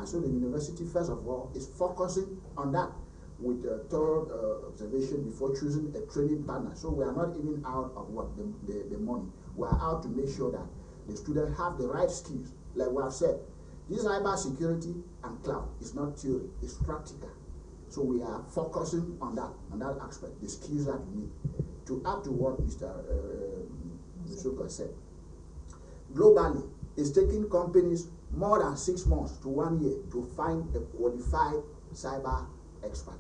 And so the university, first of all, is focusing on that with thorough observation before choosing a training partner. So we are not even out of what the money. We are out to make sure that the students have the right skills. Like we have said, this cyber security and cloud is not theory, it's practical. So we are focusing on that aspect, the skills that we need. To add to what Mr. Musoka said, globally, it's taking companies more than 6 months to 1 year to find a qualified cyber expert.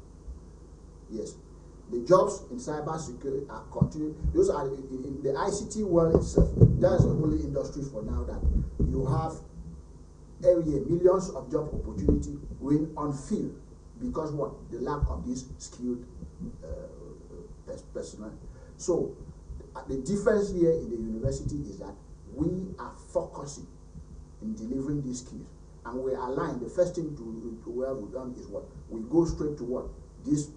Yes, the jobs in cyber security are continuing. Those are in the ICT world itself. That's the only industry for now that you have every year millions of job opportunity going on field because what? The lack of this skilled personnel. So the difference here in the university is that we are focusing in delivering these skills, and we are aligned. The first thing to where we've done is what? We go straight to what? These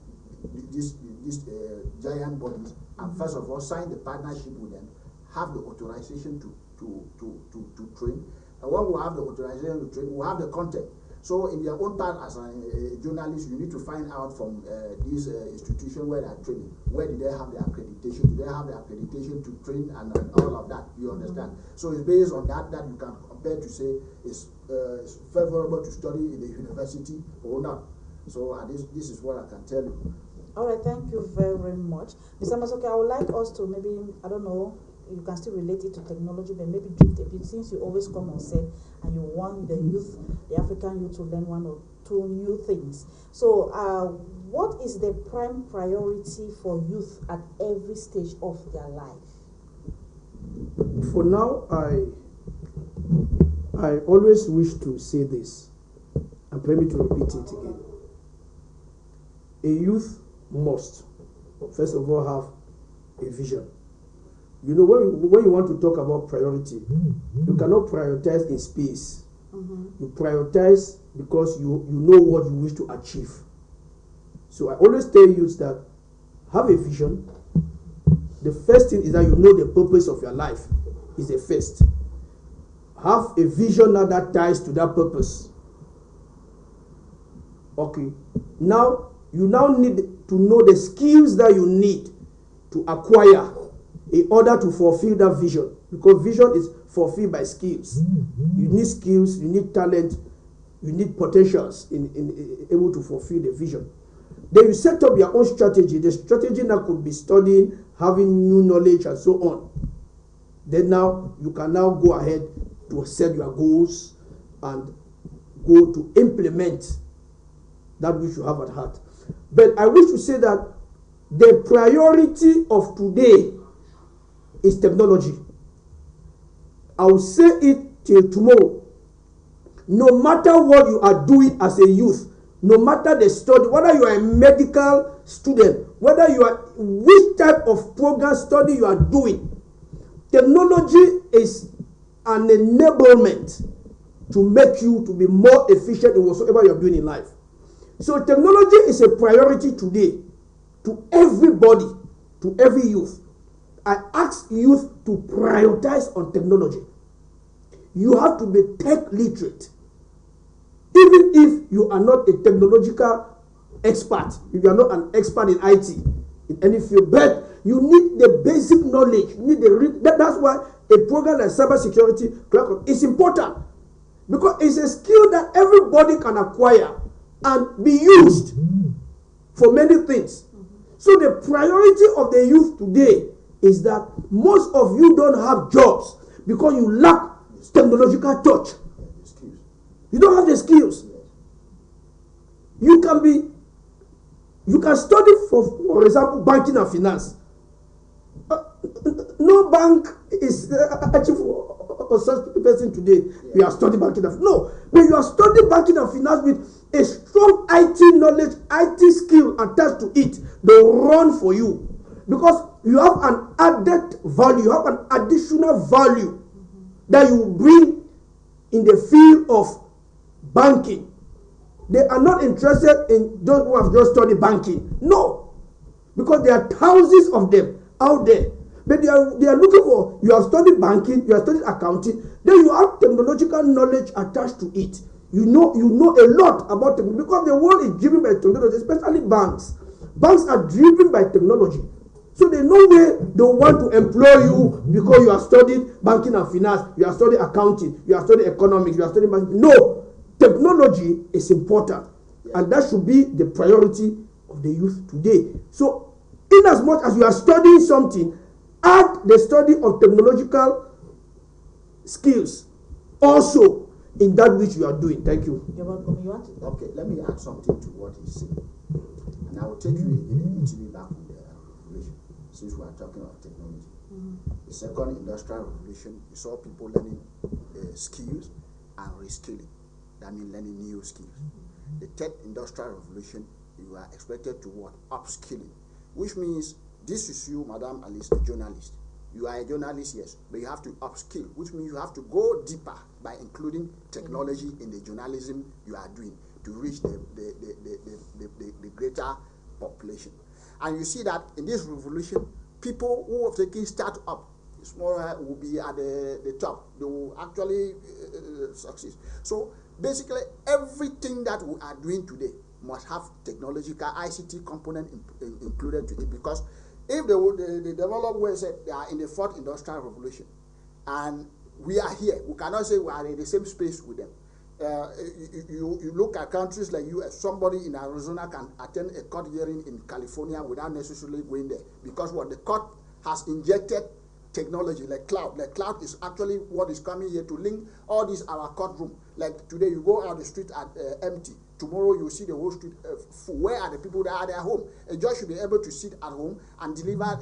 giant bodies, and first of all sign the partnership with them, have the authorization to train, and when we have the authorization to train, we have the content. So in your own part as a journalist, you need to find out from these institutions where they are training, where do they have the accreditation? Do they have the accreditation to train and all of that? You understand? So it's based on that you can compare to say it's favorable to study in the university or not. So this is what I can tell you. All right, thank you very much. Mr. Masoke, I would like us to maybe, I don't know, you can still relate it to technology, but maybe drift a bit, since you always come on set and you want the youth, the African youth, to learn 1 or 2 new things. So what is the prime priority for youth at every stage of their life? For now, I always wish to say this, and permit me to repeat it again. A youth must, first of all, have a vision. You know, when you want to talk about priority, you cannot prioritize in space. You prioritize because you know what you wish to achieve. So I always tell youth that have a vision. The first thing is that you know the purpose of your life is the first. Have a vision now that ties to that purpose. Okay. Now, you now need to know the skills that you need to acquire in order to fulfill that vision, because vision is fulfilled by skills. You need skills, you need talent, you need potentials in able to fulfill the vision. Then you set up your own strategy. The strategy now could be studying, having new knowledge, and so on. Then now you can now go ahead to set your goals and go to implement that which you have at heart. But I wish to say that the priority of today is technology. I will say it till tomorrow. No matter what you are doing as a youth, no matter the study, whether you are a medical student, whether you are which type of program study you are doing, technology is an enablement to make you to be more efficient in whatsoever you are doing in life. So technology is a priority today to everybody, to every youth. I ask youth to prioritize on technology. You have to be tech literate. Even if you are not a technological expert, if you are not an expert in IT, in any field, but you need the basic knowledge. You need that's why a program like cybersecurity is important, because it's a skill that everybody can acquire and be used for many things. So the priority of the youth today is that most of you don't have jobs because you lack technological touch. You don't have the skills. You can study for example, banking and finance. No bank is actually for such person today. We are studying banking and finance. No, but you are studying banking and finance with a strong IT knowledge, IT skill attached to it. They run for you because you have an added value, you have an additional value that you bring in the field of banking. They are not interested in those who have just studied banking. No, because there are thousands of them out there. But they are looking for, you have studied banking, you have studied accounting, then you have technological knowledge attached to it. You know a lot about technology because the world is driven by technology, especially banks. Banks are driven by technology. So there's no way they want to employ you because you are studying banking and finance, you are studying accounting, you are studying economics, you are studying banking. No, technology is important, and that should be the priority of the youth today. So, in as much as you are studying something, add the study of technological skills also in that which you are doing. Thank you. You're welcome. You want to? Okay, let me add something to what he's saying, and I will take you again a little bit back on the revolution, since we are talking about technology. The second industrial revolution, you saw people learning skills and reskilling. That means learning new skills. The third industrial revolution, you are expected to what? Upskilling, which means this is you, Madam Alice, a journalist. You are a journalist, yes, but you have to upskill, which means you have to go deeper by including technology in the journalism you are doing to reach the greater population. And you see that in this revolution, people who have taken start up, smaller will be at the top. They will actually succeed. So basically, everything that we are doing today must have technological ICT component included to it, because if they develop where said they are in the fourth industrial revolution and we are here, we cannot say we are in the same space with them. You look at countries like US, somebody in Arizona can attend a court hearing in California without necessarily going there, because what the court has injected technology like cloud. Like cloud is actually what is coming here to link all these our courtroom. Like today you go out the street at empty. Tomorrow you see the whole street full. Where are the people that are at home? A judge should be able to sit at home and deliver,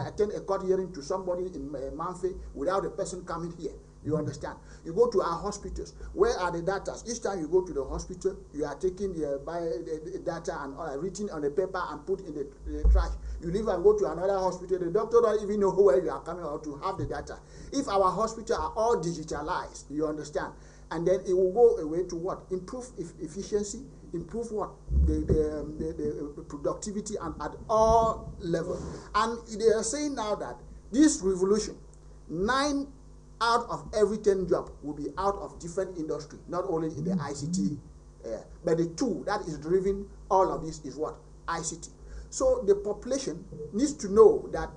attend a court hearing to somebody in Manfe without the person coming here. You understand? You go to our hospitals. Where are the data? Each time you go to the hospital, you are taking the data and written on the paper and put in the trash. You leave and go to another hospital. The doctor don't even know where you are coming out to have the data. If our hospitals are all digitalized, you understand? And then it will go away to what? Improve efficiency, improve what? The productivity and at all levels. And they are saying now that this revolution, 9 out of every 10 jobs will be out of different industry, not only in the ICT, but the two that is driving all of this is what? ICT. So the population needs to know that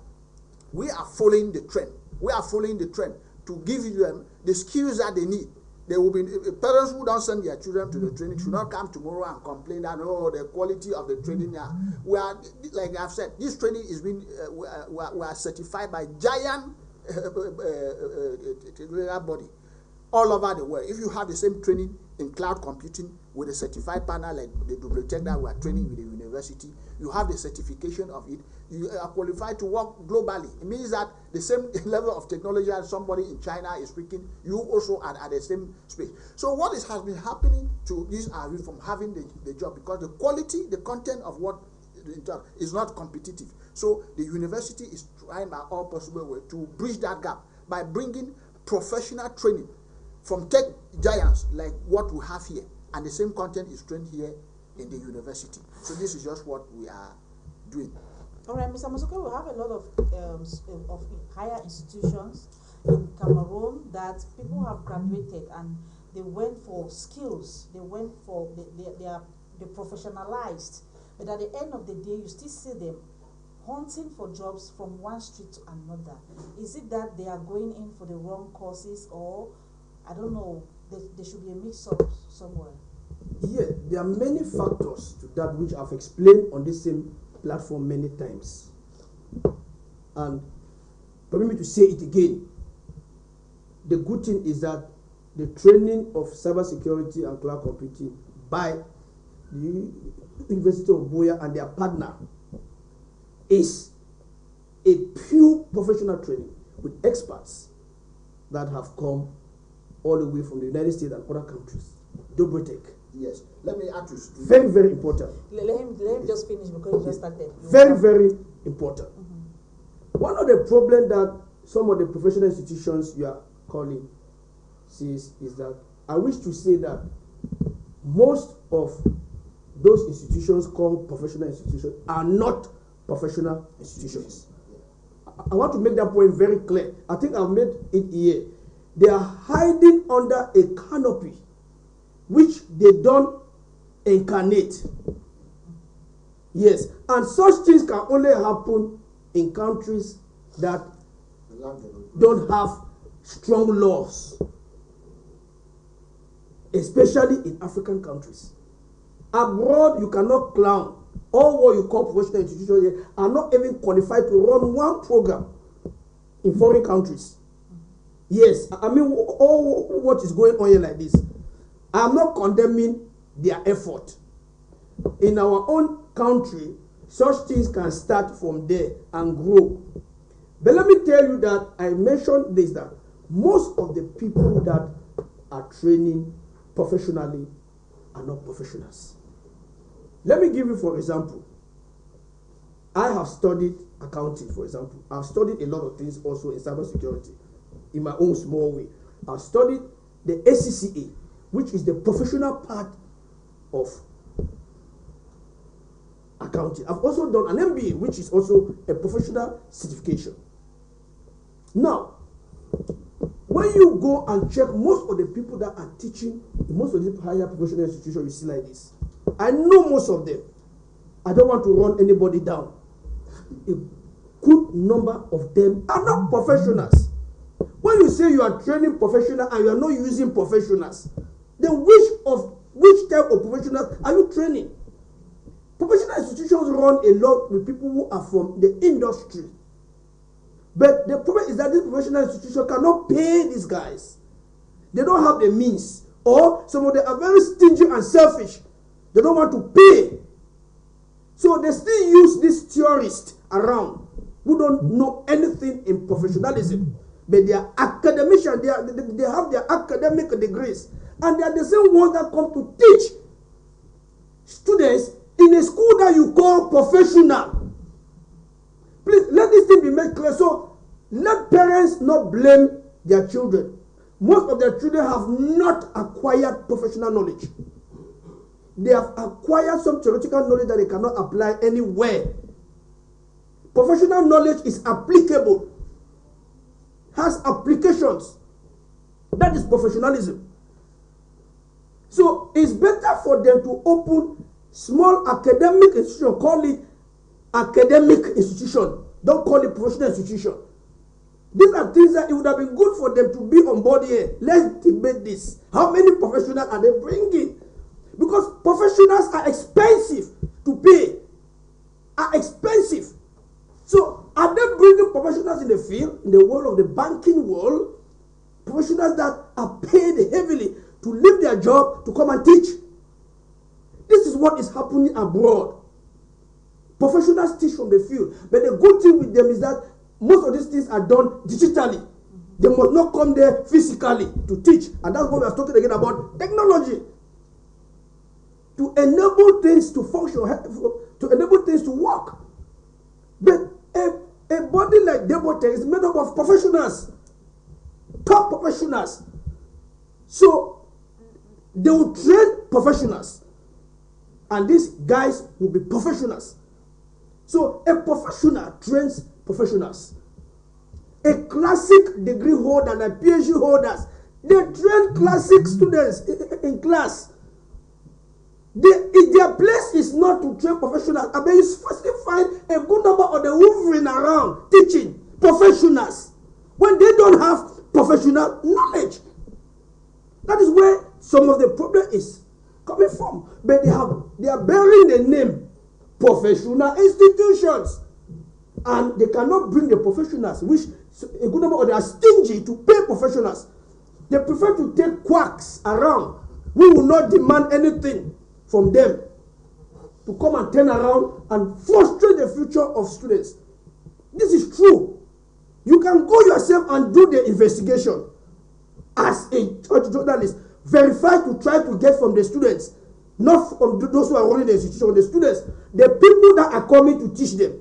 we are following the trend. We are following the trend to give them the skills that they need. There will be parents who don't send their children to the training should not come tomorrow and complain that the quality of the training now. We are, like I've said, this training is being we are certified by giant body all over the world. If you have the same training in cloud computing with a certified panel like the bibliotech that we are training with the university, you have the certification of it, you are qualified to work globally. It means that the same level of technology as somebody in China is speaking, you also are at the same space. So what has been happening to these are from having the job, because the quality, the content of what is not competitive. So the university is trying by all possible way to bridge that gap by bringing professional training from tech giants like what we have here, and the same content is trained here in the university. So this is just what we are doing. All right, Mr. Musuke, we have a lot of higher institutions in Cameroon that people have graduated and they went for skills. They went for they professionalized. But at the end of the day, you still see them hunting for jobs from one street to another. Is it that they are going in for the wrong courses, or I don't know? There should be a mix-up somewhere. Yeah, there are many factors to that which I've explained on this same platform many times. And permit me to say it again. The good thing is that the training of cybersecurity and cloud computing by the University of Boya and their partner is a pure professional training with experts that have come all the way from the United States and other countries. Dobrotek. Yes. Let me add to very, very important. Let him just finish because he just started. Very, very important. One of the problems that some of the professional institutions you are calling sees is that I wish to say that most of those institutions called professional institutions are not professional institutions. I want to make that point very clear. I think I've made it here. They are hiding under a canopy which they don't incarnate. Yes, and such things can only happen in countries that don't have strong laws, especially in African countries. Abroad, you cannot clown. All what you call professional institutions here are not even qualified to run one program in foreign countries. Yes, I mean, all what is going on here like this, I'm not condemning their effort. In our own country, such things can start from there and grow. But let me tell you that I mentioned this, that most of the people that are training professionally are not professionals. Let me give you, for example, I have studied accounting, for example. I've studied a lot of things also in cybersecurity in my own small way. I've studied the ACCA, which is the professional part of accounting. I've also done an MBA, which is also a professional certification. Now, when you go and check most of the people that are teaching in most of these higher professional institutions, you see like this. I know most of them. I don't want to run anybody down. A good number of them are not professionals. When you say you are training professionals and you are not using professionals, then which type of professionals are you training? Professional institutions run a lot with people who are from the industry. But the problem is that this professional institution cannot pay these guys. They don't have the means. Or some of them are very stingy and selfish. They don't want to pay. So they still use these theorists around who don't know anything in professionalism. But they are academicians. They have their academic degrees. And they are the same ones that come to teach students in a school that you call professional. Please, let this thing be made clear. So, let parents not blame their children. Most of their children have not acquired professional knowledge. They have acquired some theoretical knowledge that they cannot apply anywhere. Professional knowledge is applicable, has applications. That is professionalism. So, it's better for them to open small academic institution, call it academic institution. Don't call it professional institution. These are things that it would have been good for them to be on board here. Let's debate this. How many professionals are they bringing? Because professionals are expensive to pay. Are expensive. So are they bringing professionals in the field, in the world of the banking world? Professionals that are paid heavily to leave their job to come and teach. This is what is happening abroad. Professionals teach from the field. But the good thing with them is that most of these things are done digitally. They must not come there physically to teach. And that's what we are talking again about technology. To enable things to function, to enable things to work. But a body like Debote is made up of professionals. Top professionals. So they will train professionals. And these guys will be professionals. So a professional trains professionals. A classic degree holder and a PhD holders, they train classic students in class. Their place is not to train professionals. I mean, you firstly find a good number of the hovering around teaching professionals when they don't have professional knowledge. That is where some of the problem is coming from. But they are bearing the name professional institutions, and they cannot bring the professionals, which a good number of them are stingy to pay professionals. They prefer to take quacks around who will not demand anything from them to come and turn around and frustrate the future of students. This is true. You can go yourself and do the investigation as a journalist. Verify to try to get from the students, not from those who are running the institution, the students, the people that are coming to teach them.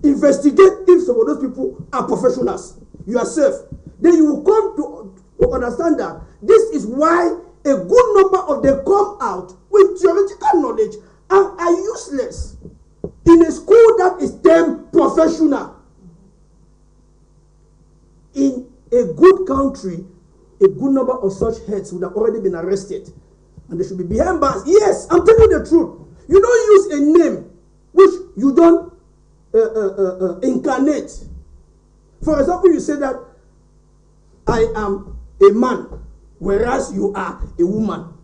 Investigate if some of those people are professionals yourself. Then you will come to understand that this is why a good number of them come out with theoretical knowledge and are useless in a school that is termed professional. In a good country, a good number of such heads would have already been arrested. And they should be behind bars. Yes, I'm telling you the truth. You don't use a name which you don't incarnate. For example, you say that I am a man, whereas you are a woman.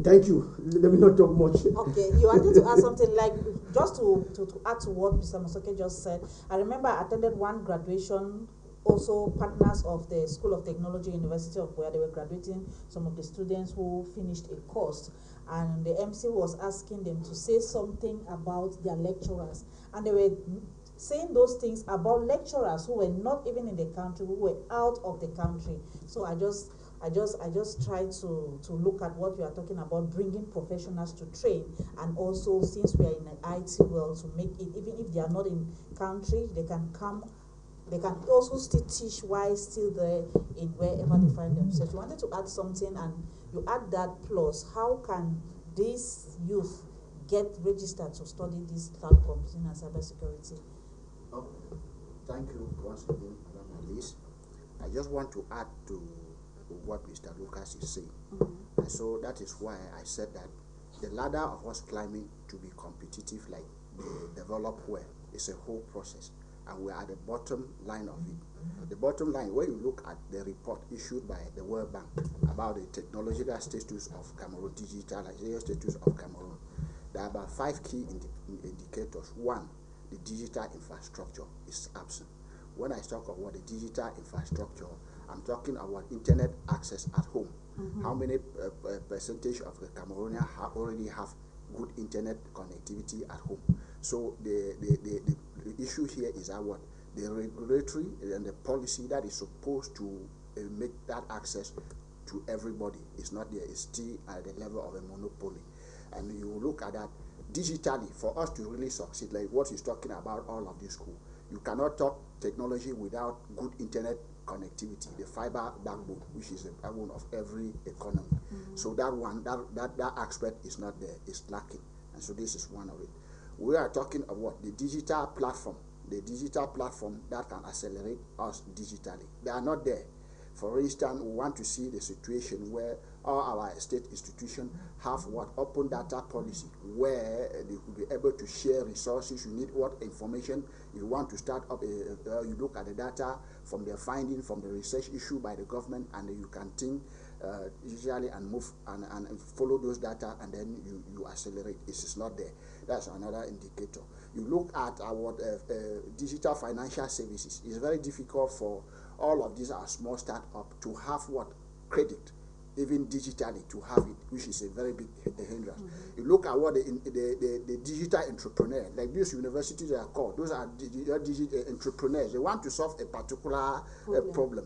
Thank you. Let me not talk much. Okay, you wanted to add something like, just to add to what Mr. Masoke just said. I remember I attended one graduation, also partners of the School of Technology, University of where they were graduating some of the students who finished a course, and the MC was asking them to say something about their lecturers, and they were saying those things about lecturers who were not even in the country, who were out of the country. So I just try to look at what you are talking about, bringing professionals to train, and also, since we are in the IT world, to make it, even if they are not in country, they can come, they can also still teach while still there in wherever they find themselves. You wanted to add something, and you add that plus, how can these youth get registered to study this cloud computing and cybersecurity? Oh, thank you once again, Madam Alice. I just want to add to what Mr. Lucas is saying. And so that is why I said that the ladder of us climbing to be competitive like the developed web is a whole process, and we are at the bottom line of it. The bottom line, when you look at the report issued by the World Bank about the technological status of Cameroon, digitalization status of Cameroon, there are about 5 key indicators. One, the digital infrastructure is absent. When I talk about the digital infrastructure, I'm talking about internet access at home. How many percentage of the Cameroonians already have good internet connectivity at home? So the issue here is that what the regulatory and the policy that is supposed to make that access to everybody is not there. It's still at the level of a monopoly. And you look at that digitally, for us to really succeed, like what he's talking about, all of this school, you cannot talk technology without good internet connectivity, the fiber backbone, which is the backbone of every economy. So that one, that aspect is not there, it's lacking. And so this is one of it. We are talking about the digital platform that can accelerate us digitally. They are not there. For instance, we want to see the situation where all our state institutions have what open data policy, where they could be able to share resources. You need what information you want to start up. You look at the data from their finding, from the research issued by the government, and you can think usually and move and follow those data, and then you accelerate. This is not there. That's another indicator. You look at our digital financial services. It's very difficult for all of these are small startup to have what credit, even digitally, to have it, which is a very big hindrance. You look at what the digital entrepreneur, like these universities are called, those are digital entrepreneurs. They want to solve a particular problem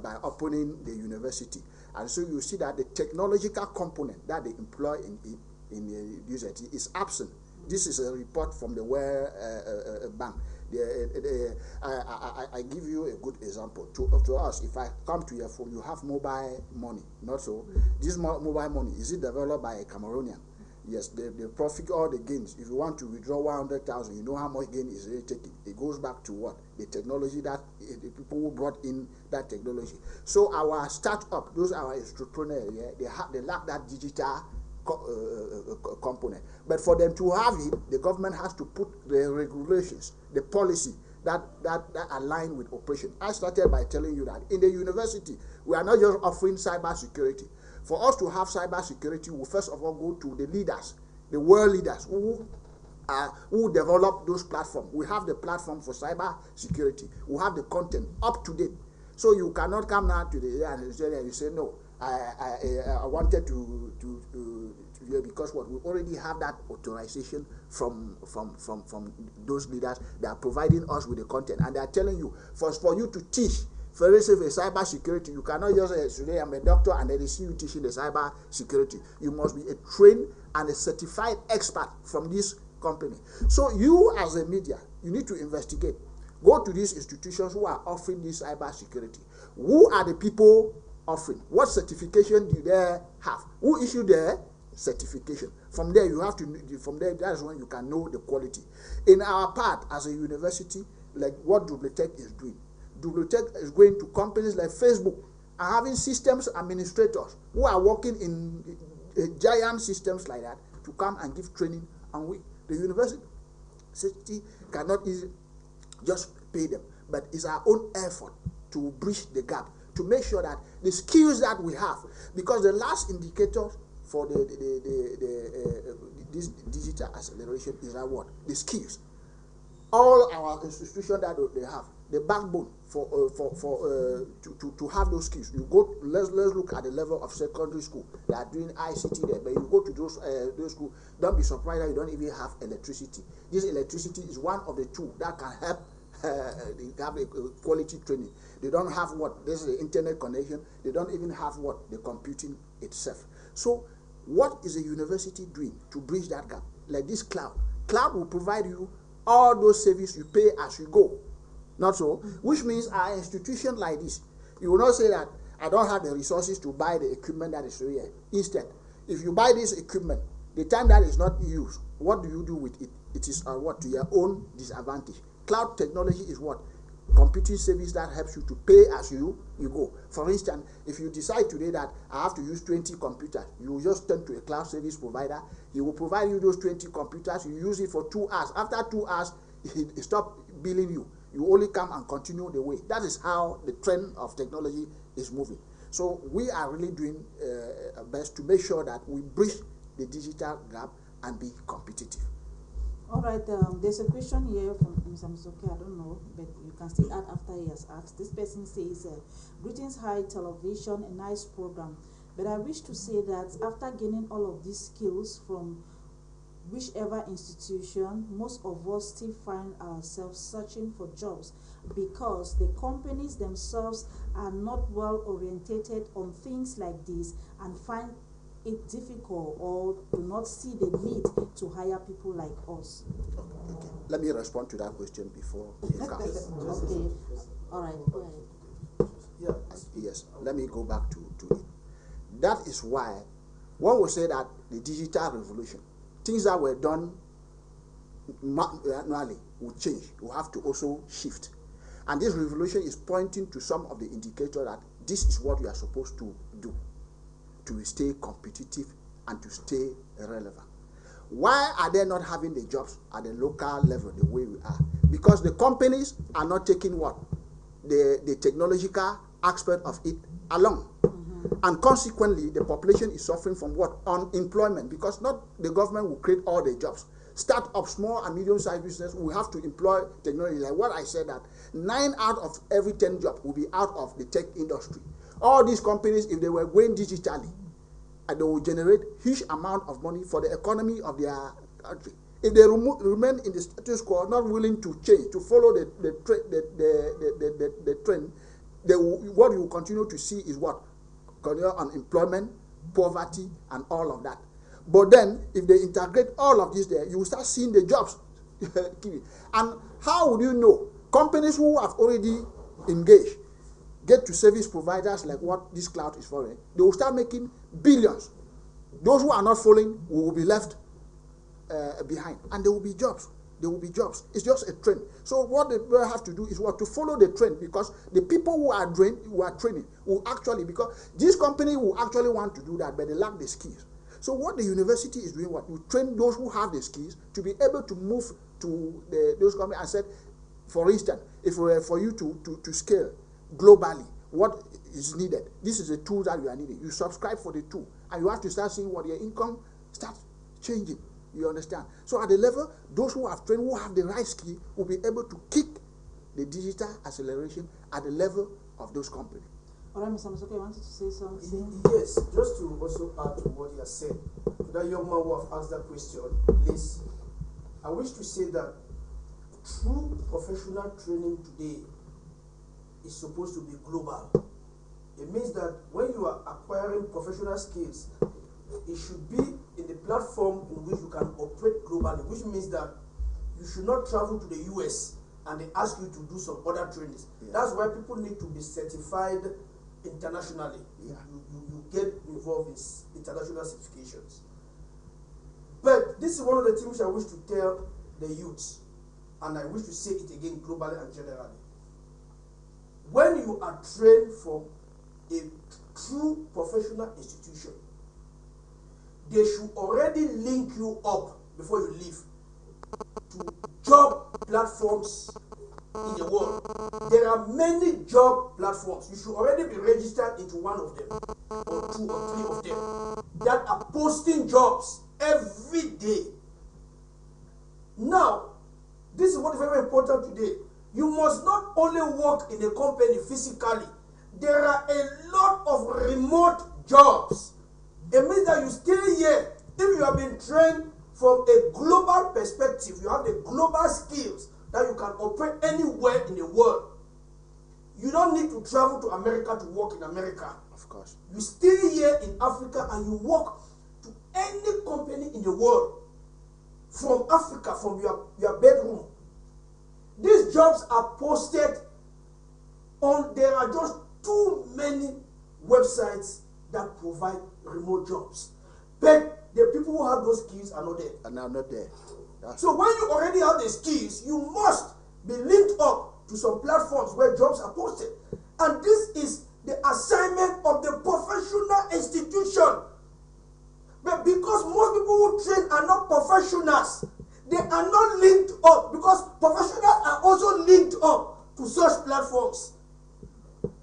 by opening the university, and so you see that the technological component that they employ in the university is absent. This is a report from the World Bank. I give you a good example. To us, if I come to your phone, you have mobile money, not so. This mobile money, is it developed by a Cameroonian? Yes, the profit or the gains. If you want to withdraw 100,000, you know how much gain is really taken. It goes back to what? The technology that the people who brought in that technology. So our startup, those are our entrepreneurs, they lack that digital component. But for them to have it, the government has to put the regulations, the policy that align with operation. I started by telling you that in the university, we are not just offering cyber security. For us to have cyber security, we first of all go to the leaders, the world leaders who develop those platforms. We have the platform for cyber security. We have the content up to date. So you cannot come now to the and you say no. I wanted to because what we already have that authorization from those leaders that are providing us with the content, and they are telling you for you to teach. For instance, cyber security, you cannot just say today I'm a doctor and then they see you teaching the cyber security. You must be a trained and a certified expert from this company. So you as a media, you need to investigate. Go to these institutions who are offering this cyber security. Who are the people offering? What certification do they have? Who issued their certification? From there, you have to. From there, that is when you can know the quality. In our part as a university, like what Dubletech is doing, Dubletech is going to companies like Facebook and having systems administrators who are working in giant systems like that to come and give training, and the university cannot easily just pay them, but it's our own effort to bridge the gap, to make sure that the skills that we have, because the last indicator for this digital acceleration is that what? The skills. All our institutions that they have, the backbone to have those skills. You go, let's look at the level of secondary school. They are doing ICT there, but you go to those schools, don't be surprised that you don't even have electricity. This electricity is one of the two that can help they have a quality training. They don't have what? This is the internet connection. They don't even have what? The computing itself. So what is a university doing to bridge that gap? Like this cloud. Cloud will provide you all those services you pay as you go. Not so? Which means our institution like this, you will not say that I don't have the resources to buy the equipment that is here. Instead, if you buy this equipment, the time that is not used, what do you do with it? It is what? To your own disadvantage. Cloud technology is what? Computing service that helps you to pay as you go. For instance, if you decide today that I have to use 20 computers, you will just turn to a cloud service provider. He will provide you those 20 computers. You use it for 2 hours. After 2 hours, he stop billing you. You only come and continue the way. That is how the trend of technology is moving. So we are really doing our best to make sure that we bridge the digital gap and be competitive. All right, there's a question here from Mr. Musoke, I don't know, but you can still add after he has asked. This person says, greetings, High Television, a nice program. But I wish to say that after gaining all of these skills from whichever institution, most of us still find ourselves searching for jobs because the companies themselves are not well orientated on things like this and find it difficult or do not see the need to hire people like us. Okay. Let me respond to that question before you come. Okay. All right, go ahead. Yes, let me go back to it. That is why one will say that the digital revolution, things that were done manually will change. We have to also shift. And this revolution is pointing to some of the indicators that this is what we are supposed to do to stay competitive and to stay relevant. Why are they not having the jobs at the local level the way we are? Because the companies are not taking what? The technological aspect of it along. And consequently, the population is suffering from what? Unemployment, because not the government will create all the jobs. Start up small and medium-sized business, we have to employ technology. Like what I said, that 9 out of every 10 jobs will be out of the tech industry. All these companies, if they were going digitally, and they will generate huge amount of money for the economy of their country. If they remain in the status quo, not willing to change, to follow the trend, what you will continue to see is what? Unemployment, poverty, and all of that. But then, if they integrate all of this there, you will start seeing the jobs. And how would you know? Companies who have already engaged get to service providers like what this cloud is for. They will start making billions. Those who are not following will be left behind, and there will be jobs. There will be jobs. It's just a trend. So what they have to do is what? To follow the trend, because the people who are training will actually, because this company will actually want to do that, but they lack the skills. So what the university is doing, what? We train those who have the skills to be able to move to those companies and said, for instance, if for you to scale globally, what is needed? This is a tool that you are needing. You subscribe for the tool, and you have to start seeing what your income starts changing. You understand? So at the level, those who have trained, who have the right skill, will be able to kick the digital acceleration at the level of those companies. All right, Mr. Musoke, I wanted to say something. Yes, just to also add to what you have said, to that young man who have asked that question, please, I wish to say that true professional training today is supposed to be global. It means that when you are acquiring professional skills, it should be in the platform in which you can operate globally, which means that you should not travel to the US and they ask you to do some other trainings. Yeah. That's why people need to be certified internationally. Yeah. You get involved in international certifications. But this is one of the things I wish to tell the youths, and I wish to say it again globally and generally. When you are trained for a true professional institution, they should already link you up before you leave to job platforms in the world. There are many job platforms. You should already be registered into one of them, or 2 or 3 of them, that are posting jobs every day. Now, this is what is very important today. You must not only work in a company physically. There are a lot of remote jobs. It means that you stay here. If you have been trained from a global perspective, you have the global skills that you can operate anywhere in the world. You don't need to travel to America to work in America. Of course. You stay here in Africa and you work to any company in the world from Africa, from your bedroom. These jobs are posted on, there are just too many websites that provide remote jobs. But the people who have those skills are not there. And now not there. So when you already have the skills, you must be linked up to some platforms where jobs are posted. And this is the assignment of the professional institution. But because most people who train are not professionals, they are not linked up, because professionals are also linked up to such platforms.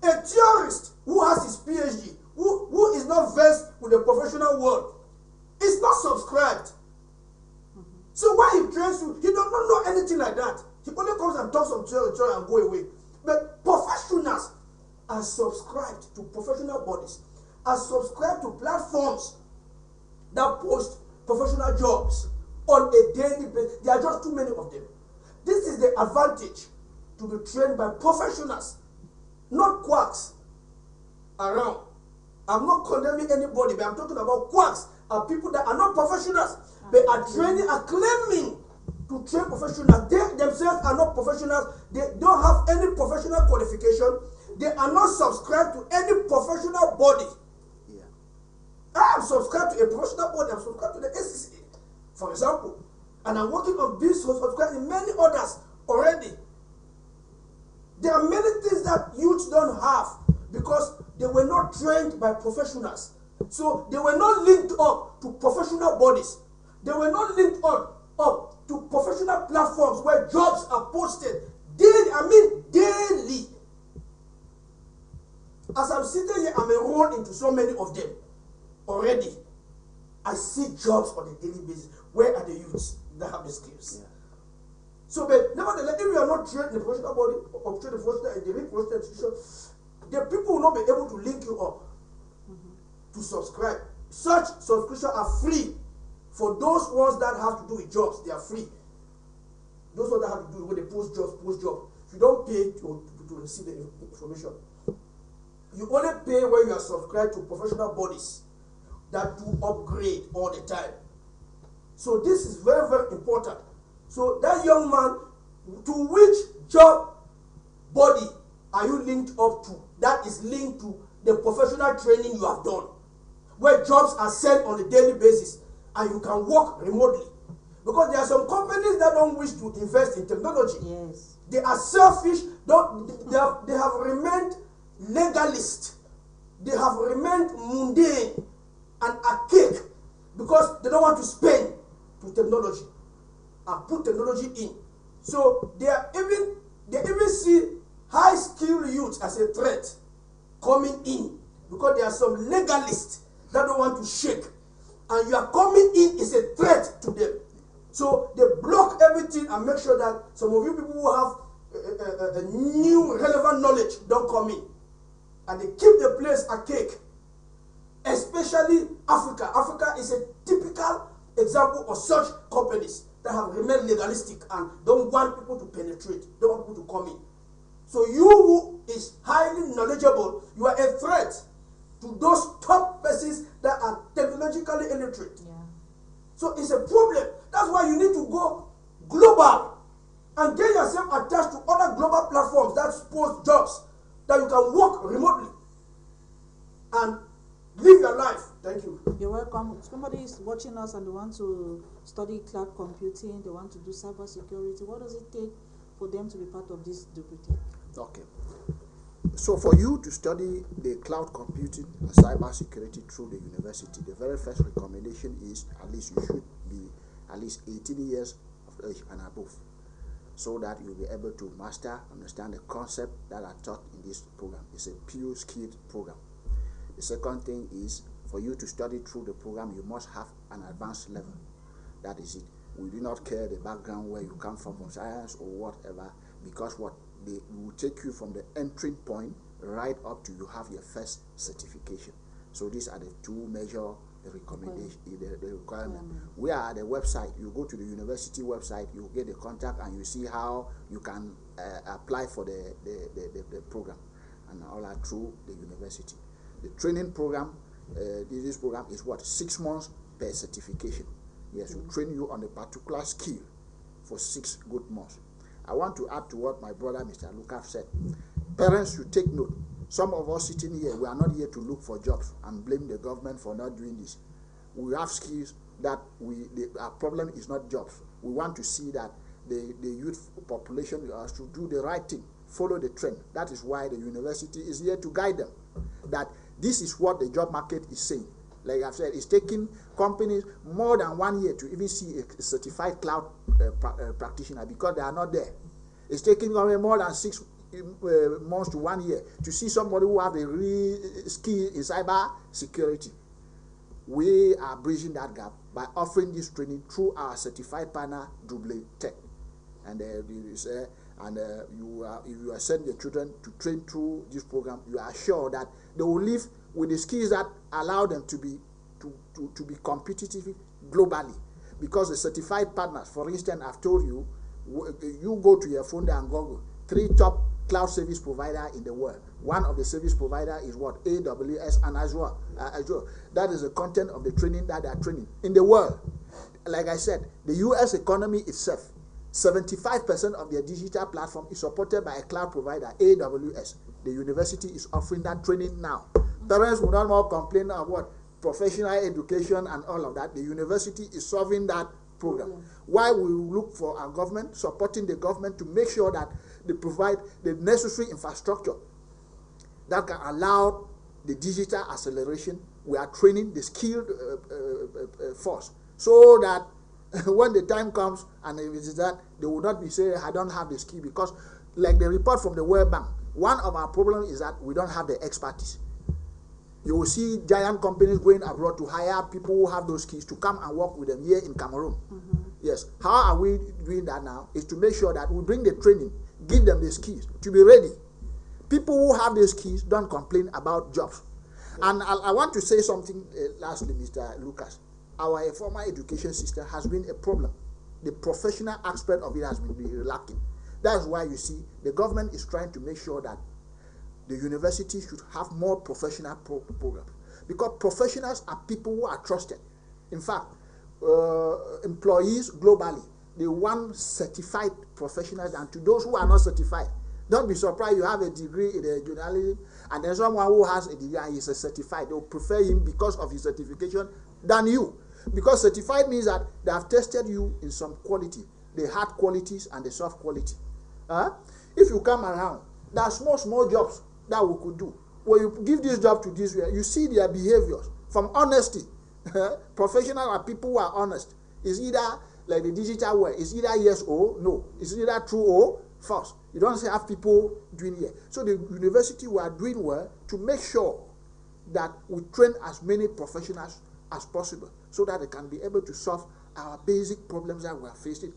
A theorist who has his PhD, who is not versed with the professional world, is not subscribed. So when he trains you, he does not know anything like that. He only comes and talks some theory and go away. But professionals are subscribed to professional bodies, are subscribed to platforms that post professional jobs on a daily basis. There are just too many of them. This is the advantage to be trained by professionals, not quacks around. I'm not condemning anybody, but I'm talking about quacks and people that are not professionals, but are training, are claiming to train professionals. They themselves are not professionals. They don't have any professional qualification. They are not subscribed to any professional body. Yeah. I am subscribed to a professional body. I'm subscribed to the SCCA, for example. And I'm working on this, subscribed in many others already. There are many things that youths don't have because they were not trained by professionals. So they were not linked up to professional bodies. They were not linked up to professional platforms where jobs are posted daily. As I'm sitting here, I'm enrolled into so many of them already. I see jobs on a daily basis. Where are the youths that have the skills? Yeah. So, but nevertheless, if you are not trained in the professional body or trained in the real professional institution, the people will not be able to link you up to subscribe. Such subscriptions are free for those ones that have to do with jobs. They are free. Those ones that have to do with the post jobs. If you don't pay to receive the information, you only pay when you are subscribed to professional bodies that do upgrade all the time. So this is very, very important. So that young man, to which job body are you linked up to? That is linked to the professional training you have done, where jobs are sent on a daily basis and you can work remotely. Because there are some companies that don't wish to invest in technology. Yes. They are selfish. They have remained legalist. They have remained mundane and archaic because they don't want to spend to technology and put technology in. So they even see high skilled youth as a threat coming in because there are some legalists that don't want to shake, and you are coming in is a threat to them. So they block everything and make sure that some of you people who have a new relevant knowledge don't come in, and they keep the place archaic. Especially Africa. Africa is a typical example of such companies that have remained legalistic and don't want people to penetrate, don't want people to come in. So you who is highly knowledgeable, you are a threat to those top persons that are technologically illiterate. Yeah. So it's a problem. That's why you need to go global and get yourself attached to other global platforms that post jobs that you can work remotely and live your life. Thank you. You're welcome. Somebody is watching us and they want to study cloud computing, they want to do cyber security. What does it take for them to be part of this Duprotech? Okay. So for you to study the cloud computing and cyber security through the university, the very first recommendation is at least you should be at least 18 years of age and above, so that you'll be able to master, understand the concept that are taught in this program. It's a pure skilled program. The second thing is, for you to study through the program, you must have an advanced level. That is it. We do not care the background where you come from science or whatever, because what they will take you from the entry point right up to you have your first certification. So these are the two major recommendation, the requirement. We are at the website. You go to the university website, you get the contact, and you see how you can apply for the program, and all that through the university. The training program, this program is what, 6 months per certification. Yes, we train you on a particular skill for 6 good months. I want to add to what my brother Mr. Lucas said. Parents should take note. Some of us sitting here, we are not here to look for jobs and blame the government for not doing this. We have skills that our problem is not jobs. We want to see that the youth population has to do the right thing, follow the trend. That is why the university is here to guide them. That this is what the job market is saying. Like I've said, it's taking companies more than 1 year to even see a certified cloud practitioner, because they are not there. It's taking more than 6 months to 1 year to see somebody who have a real skill in cyber security. We are bridging that gap by offering this training through our certified partner, Double Tech. And if you are sending your children to train through this program, you are sure that they will live with the skills that allow them to be competitive globally. Because the certified partners, for instance, I've told you, you go to your phone and Google 3 top cloud service provider in the world. One of the service provider is what? AWS and Azure. That is the content of the training that they are training in the world. Like I said, the US economy itself, 75% of their digital platform is supported by a cloud provider, AWS. The university is offering that training now. Parents will not more complain about what? Professional education and all of that. The university is solving that program. Why we look for our government, supporting the government to make sure that they provide the necessary infrastructure that can allow the digital acceleration. We are training the skilled force, so that when the time comes and it is that, they will not be saying, I don't have the skill, because like the report from the World Bank, one of our problems is that we don't have the expertise. You will see giant companies going abroad to hire people who have those skills to come and work with them here in Cameroon. Yes. How are we doing that now? Is to make sure that we bring the training, give them the skills to be ready. People who have the skills don't complain about jobs. And I want to say something lastly, Mr. Lucas. Our formal education system has been a problem. The professional aspect of it has been lacking. That's why you see the government is trying to make sure that the university should have more professional programs, because professionals are people who are trusted. In fact, employees globally, they want certified professionals, and to those who are not certified, don't be surprised you have a degree in journalism and there's someone who has a degree and is a certified. They'll prefer him because of his certification than you, because certified means that they have tested you in some quality, the hard qualities and the soft quality. If you come around, there are small jobs that we could do. When you give this job to this way, you see their behaviors from honesty. Professional are people who are honest. It's either like the digital world, it's either yes or no. It's either true or false. You don't have people doing it. So the university, we are doing well to make sure that we train as many professionals as possible, so that they can be able to solve our basic problems that we are facing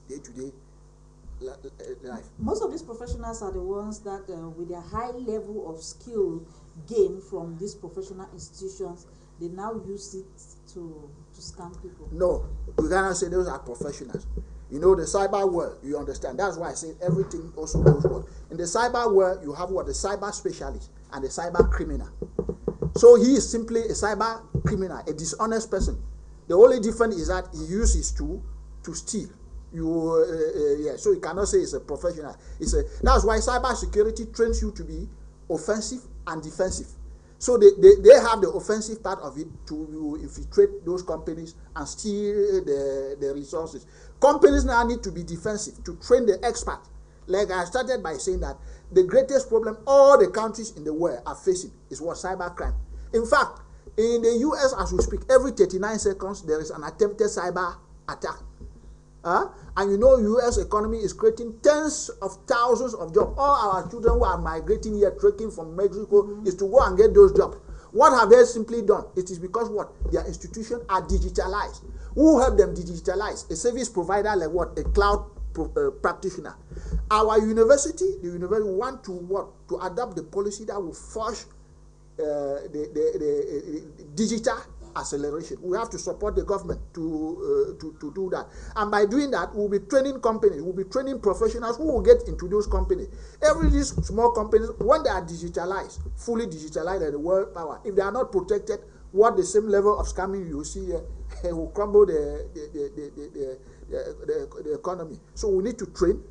day to day life. Most of these professionals are the ones that, with their high level of skill gained from these professional institutions, they now use it to scam people. No, we cannot say those are professionals. You know, the cyber world, you understand. That's why I say everything also goes well. In the cyber world, you have what? The cyber specialist and the cyber criminal. So he is simply a cyber criminal, a dishonest person. The only difference is that he uses his tool to steal. So you cannot say it's a professional. That's why cyber security trains you to be offensive and defensive. So they have the offensive part of it to infiltrate those companies and steal the resources. Companies now need to be defensive to train the expert. Like I started by saying that the greatest problem all the countries in the world are facing is what? Cybercrime. In fact, in the US as we speak, every 39 seconds there is an attempted cyber attack. And you know, US economy is creating tens of thousands of jobs. All our children who are migrating here, trekking from Mexico, is to go and get those jobs. What have they simply done? It is because what? Their institutions are digitalized. Who help them digitalize? A service provider like what? A cloud practitioner. Our university, the university want to what? To adopt the policy that will force the digital acceleration. We have to support the government to do that. And by doing that, we'll be training companies, we'll be training professionals who will get into those companies. Every these small companies, when they are digitalized, fully digitalized at the world power, if they are not protected, what the same level of scamming you see here will crumble the economy. So we need to train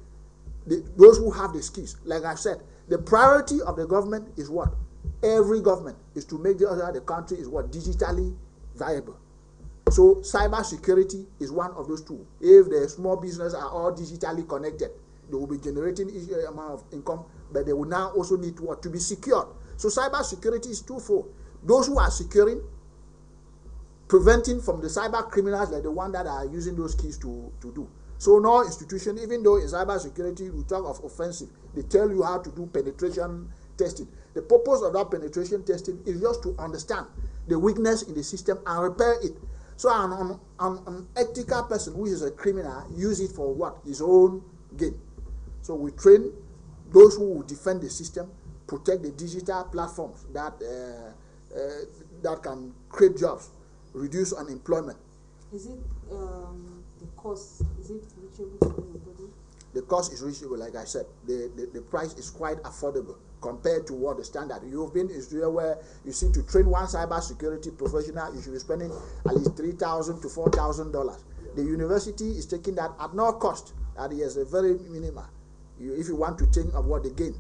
those who have the skills. Like I said, the priority of the government is what? Every government is to make the country is what? Digitally viable. So cyber security is one of those two. If the small business are all digitally connected, they will be generating a amount of income, but they will now also need what? To be secured. So cyber security is twofold. Those who are securing, preventing from the cyber criminals like the one that are using those keys to do. So no institution, even though in cyber security we talk of offensive, they tell you how to do penetration testing. The purpose of that penetration testing is just to understand the weakness in the system and repair it. So an ethical person who is a criminal use it for what? His own gain. So we train those who will defend the system, protect the digital platforms that that can create jobs, reduce unemployment. Is it the cost? Is it reachable for everybody? The cost is reachable, like I said. The price is quite affordable compared to what the standard. You've been in Israel where you see to train one cyber security professional, you should be spending at least $3,000 to $4,000. The university is taking that at no cost. That is a very minimal. If you want to think of what they gain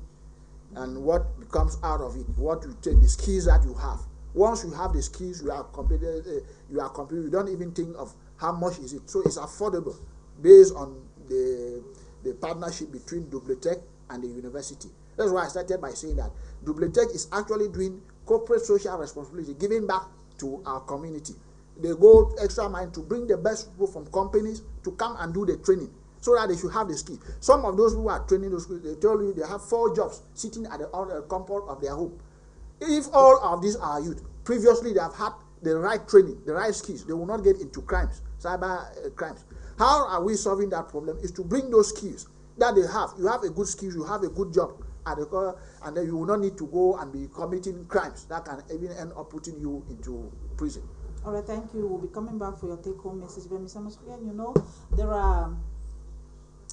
and what becomes out of it, what you take, the skills that you have. Once you have the skills, you are completed. You don't even think of how much is it. So it's affordable based on the partnership between Dubletech and the university. That's why I started by saying that Dubletech is actually doing corporate social responsibility, giving back to our community. They go extra mile to bring the best people from companies to come and do the training so that they should have the skill. Some of those who are training those skills, they tell you they have 4 jobs sitting at the comfort of their home. If all of these are youth, previously they have had the right training, the right skills, they will not get into crimes, cyber crimes. How are we solving that problem? Is to bring those skills that they have. You have a good skills, you have a good job, and then you will not need to go and be committing crimes that can even end up putting you into prison. All right, thank you. We'll be coming back for your take-home message. But Mr. Masrian, you know, there are,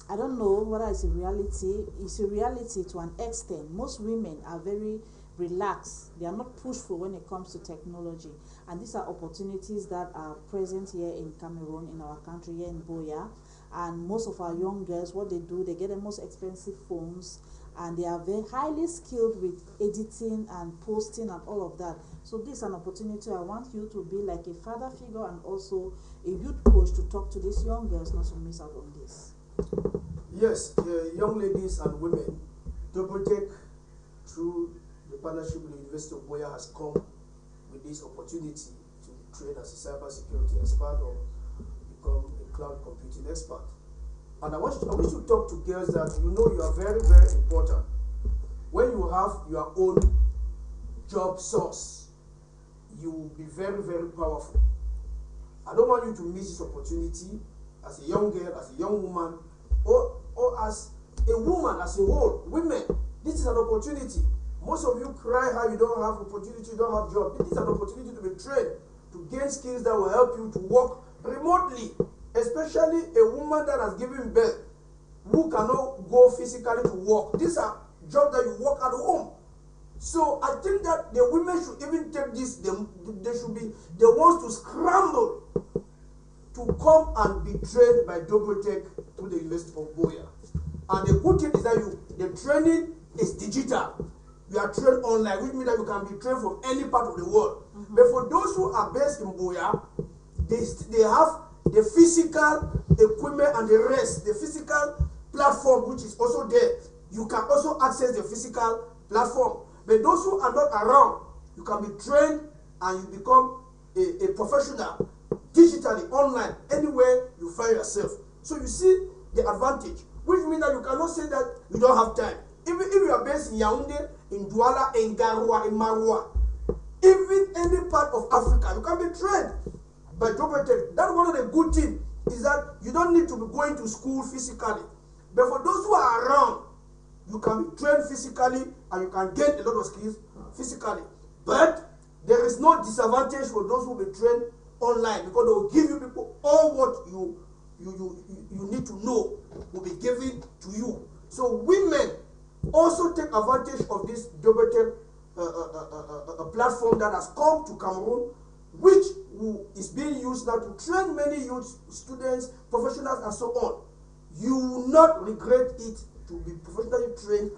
I don't know whether it's a reality. It's a reality to an extent. Most women are very relaxed. They are not pushful when it comes to technology. And these are opportunities that are present here in Cameroon, in our country, here in Boya. And most of our young girls, what they do, they get the most expensive phones, and they are very highly skilled with editing and posting and all of that. So this is an opportunity. I want you to be like a father figure and also a youth coach to talk to these young girls not to miss out on this. Yes, young ladies and women, Dubletech, through the partnership with the University of Boya, has come with this opportunity to train as a cybersecurity expert or become a cloud computing expert. And I wish to talk to girls that you know you are very, very important. When you have your own job source, you will be very, very powerful. I don't want you to miss this opportunity as a young girl, as a young woman, or as a woman as a whole. Women, this is an opportunity. Most of you cry how you don't have opportunity, you don't have job. This is an opportunity to be trained, to gain skills that will help you to work remotely. Especially a woman that has given birth, who cannot go physically to work. These are jobs that you work at home. So I think that the women should even take this, they should be the ones to scramble to come and be trained by Dubletech through the University of Boya. And the good thing is that the training is digital. You are trained online, which means that you can be trained from any part of the world. But for those who are based in Boya, they have the physical equipment and the rest, the physical platform which is also there. you can also access the physical platform. But those who are not around, you can be trained and you become a professional digitally, online, anywhere you find yourself. So you see the advantage, which means that you cannot say that you don't have time. Even if you are based in Yaoundé, in Douala, in Garoua, in Maroua, even any part of Africa, you can be trained by Jobetech. That's one of the good things, is that you don't need to be going to school physically. But for those who are around, you can be trained physically and you can get a lot of skills physically. But there is no disadvantage for those who will be trained online, because they will give you people all what you need to know will be given to you. So women also take advantage of this Jobetech platform that has come to Cameroon, which is being used now to train many youth, students, professionals, and so on. You will not regret it to be professionally trained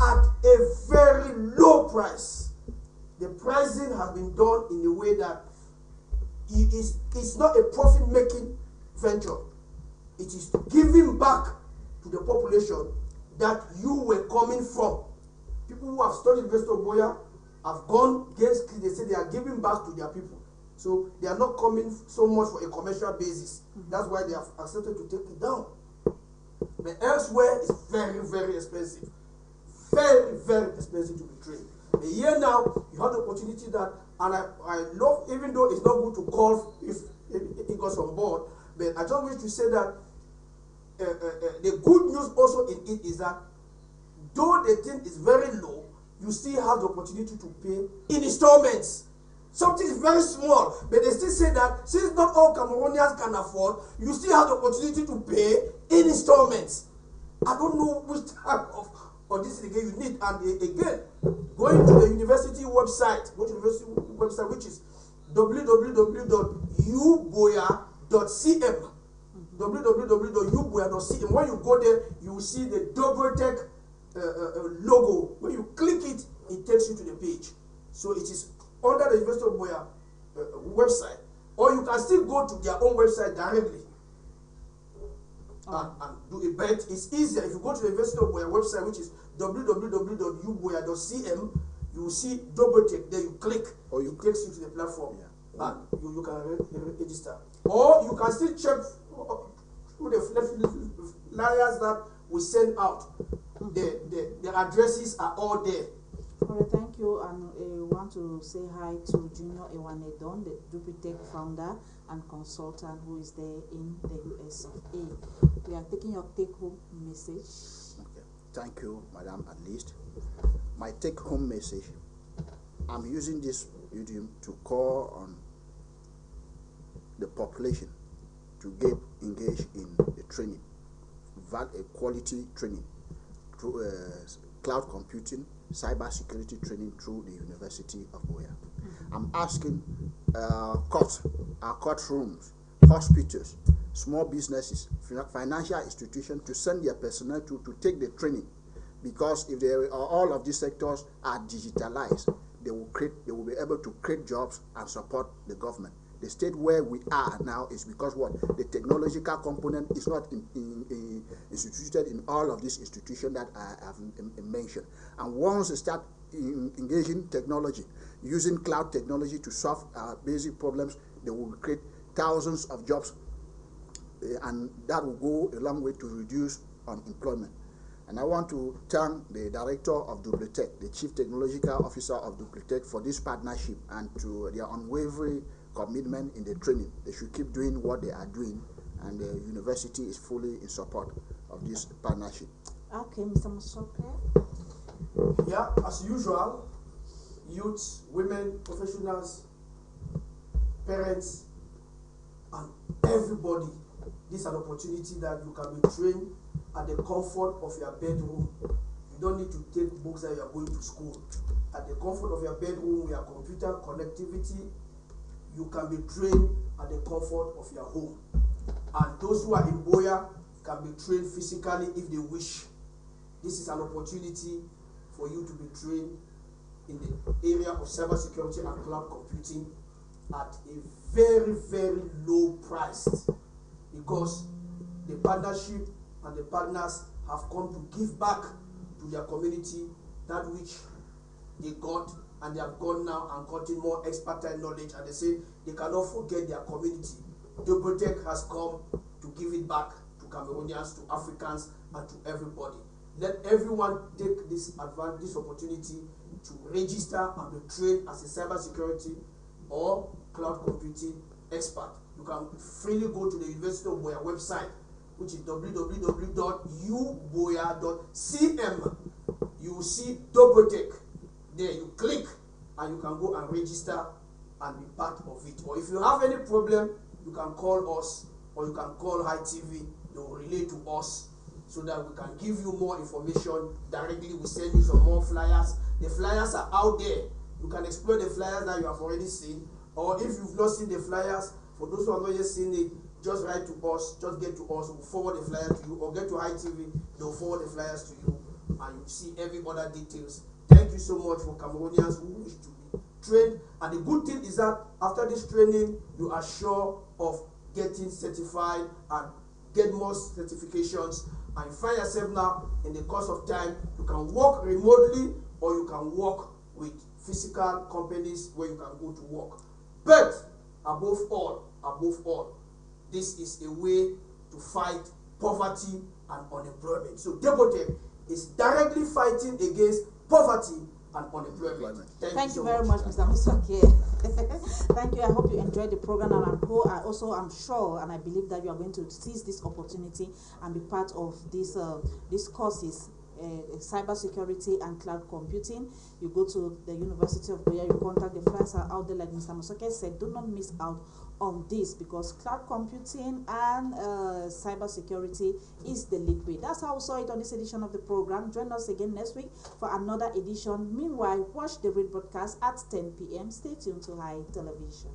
at a very low price. The pricing has been done in a way that it's not a profit-making venture. It is giving back to the population that you were coming from. People who have studied University of Boya have gone against, they say they are giving back to their people. So they are not coming so much for a commercial basis. That's why they have accepted to take it down. But elsewhere, it's very, very expensive. Very, very expensive to be trained. But here now, you have the opportunity that, and I love, even though it's not good to call if it goes on board, but I just wish to say that the good news also in it is that though the thing is very low, you still have the opportunity to pay in installments. Something is very small, but they still say that since not all Cameroonians can afford, you still have the opportunity to pay in installments. I don't know which type of this again you need. And again, going to the university website, which is www.uboya.cm. www.uboya.cm. When you go there, you will see the Jobetech logo. When you click it, it takes you to the page. So it is under the University of Boya website, or you can still go to their own website directly and do it. But it's easier if you go to the University of Boya website, which is www.uboya.cm. You will see Jobetech. There you click, or it takes you to the platform, and you can register. Or you can still check through the flyers that we send out. The addresses are all there. Okay, thank you. And we want to say hi to Junior Ewanedon, the Jobetech founder and consultant who is there in the US of A. We are taking your take-home message. Okay. Thank you, Madam, at least. My take-home message, I'm using this medium to call on the population to get engaged in the training, a quality training through cloud computing, cyber security training through the University of Boya. I'm asking our courtrooms, hospitals, small businesses, financial institutions to send their personnel to take the training, because if all of these sectors are digitalized, they will be able to create jobs and support the government. The state where we are now is because what? The technological component is not instituted in all of these institutions that I have mentioned. And once they start engaging technology, using cloud technology to solve our basic problems, they will create thousands of jobs, and that will go a long way to reduce unemployment. And I want to thank the director of Jobetech, the chief technological officer of Jobetech, for this partnership and to their unwavering commitment in the training. They should keep doing what they are doing, and the university is fully in support of this partnership. Okay, Mr. Musoke. Yeah, as usual, youth, women, professionals, parents, and everybody, this is an opportunity that you can be trained at the comfort of your bedroom. You don't need to take books that you are going to school. At the comfort of your bedroom, with your computer connectivity, you can be trained at the comfort of your home. And those who are in Boya can be trained physically if they wish. This is an opportunity for you to be trained in the area of cybersecurity and cloud computing at a very, very low price, because the partnership and the partners have come to give back to their community that which they got, and they have gone now and gotten more expertise knowledge, and they say they cannot forget their community. Dobotech has come to give it back to Cameroonians, to Africans, and to everybody. Let everyone take this opportunity to register and be trained as a cybersecurity or cloud computing expert. You can freely go to the University of Boya website, which is www.uboya.cm. You will see Dobotech. There you click and you can go and register and be part of it. Or if you have any problem, you can call us or you can call High TV. They will relay to us so that we can give you more information directly. We send you some more flyers. The flyers are out there. You can explore the flyers that you have already seen. Or if you've not seen the flyers, for those who have not yet seen it, just write to us, just get to us, we'll forward the flyer to you, or get to High TV, they'll forward the flyers to you, and you'll see every other details. Thank you so much for Cameroonians who wish to be trained. And the good thing is that after this training, you are sure of getting certified and get more certifications, and you find yourself now in the course of time, you can work remotely or you can work with physical companies where you can go to work. But above all, this is a way to fight poverty and unemployment. So Dobotech is directly fighting against poverty and unemployment. Thank you very much, Mr. Musoke. Thank you. I hope you enjoyed the program, and I'm sure and I believe that you are going to seize this opportunity and be part of these courses. Cybersecurity and cloud computing. You go to the University of Boya, you contact the flyers are out there, like Mr. Musoke said. Do not miss out on this, because cloud computing and cybersecurity is the lead way. That's how we saw it on this edition of the program. Join us again next week for another edition. Meanwhile, watch the rebroadcast at 10 p.m. Stay tuned to High Television.